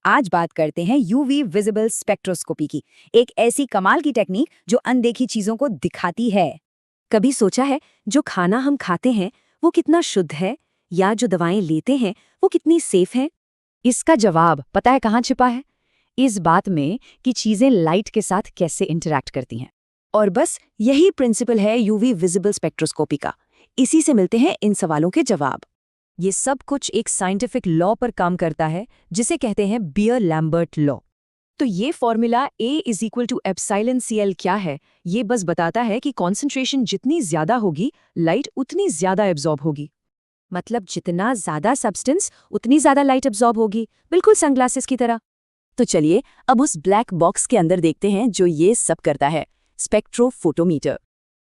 आज बात करते हैं यूवी विजिबल स्पेक्ट्रोस्कोपी की, एक ऐसी कमाल की टेक्निक जो अनदेखी चीजों को दिखाती है। कभी सोचा है जो खाना हम खाते हैं वो कितना शुद्ध है, या जो दवाएं लेते हैं वो कितनी सेफ हैं? इसका जवाब पता है कहाँ छिपा है? इस बात में कि चीजें लाइट के साथ कैसे इंटरैक्ट करती हैं। और बस यही प्रिंसिपल है यूवी विजिबल स्पेक्ट्रोस्कोपी का। इसी से मिलते हैं इन सवालों के जवाब। ये सब कुछ एक साइंटिफिक लॉ पर काम करता है जिसे कहते हैं बियर-लैम्बर्ट लॉ। तो ये फॉर्मूला A=εcl क्या है? ये बस बताता है कि कॉन्सेंट्रेशन जितनी ज्यादा होगी, लाइट उतनी ज्यादा एब्जॉर्ब होगी। मतलब जितना ज्यादा सब्सटेंस उतनी ज्यादा लाइट एब्जॉर्ब होगी, बिल्कुल सनग्लासेस की तरह। तो चलिए अब उस ब्लैक बॉक्स के अंदर देखते हैं जो ये सब करता है, स्पेक्ट्रोफोटोमीटर।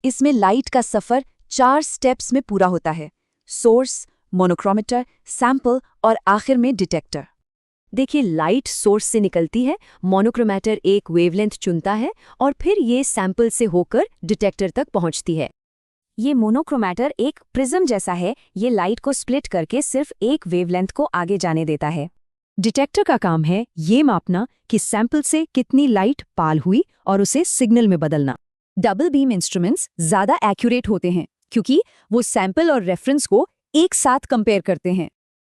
इसमें लाइट का सफर 4 स्टेप्स में पूरा होता है: सोर्स, मोनोक्रोमीटर, सैंपल और आखिर में डिटेक्टर। देखिए, लाइट सोर्स से निकलती है, मोनोक्रोमीटर एक वेवलेंथ चुनता है और फिर ये सैंपल से होकर डिटेक्टर तक पहुंचती है। ये मोनोक्रोमीटर एक प्रिज्म जैसा है, ये लाइट को स्प्लिट करके सिर्फ एक वेवलेंथ को आगे जाने देता है। डिटेक्टर का काम है ये मापना कि सैंपल से कितनी लाइट पाल हुई और उसे सिग्नल में बदलना। डबल बीम इंस्ट्रूमेंट्स ज्यादा एक्यूरेट होते हैं क्योंकि वो सैंपल और रेफरेंस को एक साथ कंपेयर करते हैं।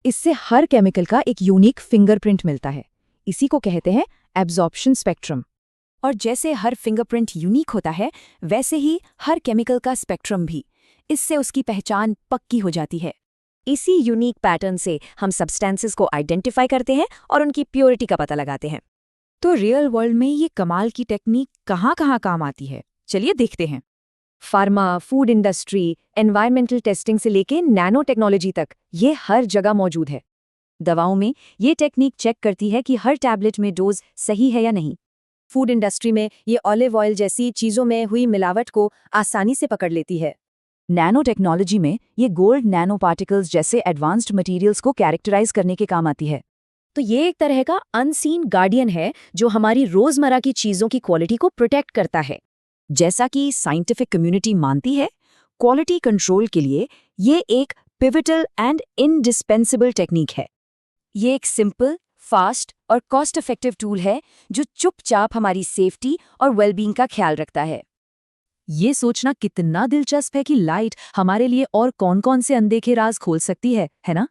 इससे हर केमिकल का एक यूनिक फिंगरप्रिंट मिलता है। इसी को कहते हैं एब्जॉर्प्शन स्पेक्ट्रम। और जैसे हर फिंगरप्रिंट यूनिक होता है, वैसे ही हर केमिकल का स्पेक्ट्रम भी। इससे उसकी पहचान पक्की हो जाती है। इसी यूनिक पैटर्न से हम सब्सटेंसेस को आइडेंटिफाई करते हैं और उनकी प्योरिटी का पता लगाते हैं। तो रियल वर्ल्ड में ये कमाल की टेक्निक कहाँ काम आती है? चलिए देखते हैं। Pharma, food industry, environmental testing से लेके नैनो टेक्नोलॉजी तक ये हर जगह मौजूद है। दवाओं में ये टेक्निक चेक करती है कि हर टैबलेट में डोज सही है या नहीं। फूड इंडस्ट्री में ये ऑलिव ऑयल जैसी चीज़ों में हुई मिलावट को आसानी से पकड़ लेती है। नैनो टेक्नोलॉजी में ये गोल्ड नैनो पार्टिकल्स जैसे एडवांस्ड मटेरियल्स को कैरेक्टराइज करने के काम आती है। तो ये एक तरह का अनसीन गार्डियन है जो हमारी रोजमर्रा की चीज़ों की क्वालिटी को प्रोटेक्ट करता है। जैसा कि साइंटिफिक कम्युनिटी मानती है, क्वालिटी कंट्रोल के लिए ये एक पिवटल एंड इंडिस्पेंसिबल टेक्निक है। ये एक सिंपल, फास्ट और कॉस्ट इफेक्टिव टूल है जो चुपचाप हमारी सेफ्टी और वेलबींग का ख्याल रखता है। ये सोचना कितना दिलचस्प है कि लाइट हमारे लिए और कौन-कौन से अनदेखे राज खोल सकती है ना?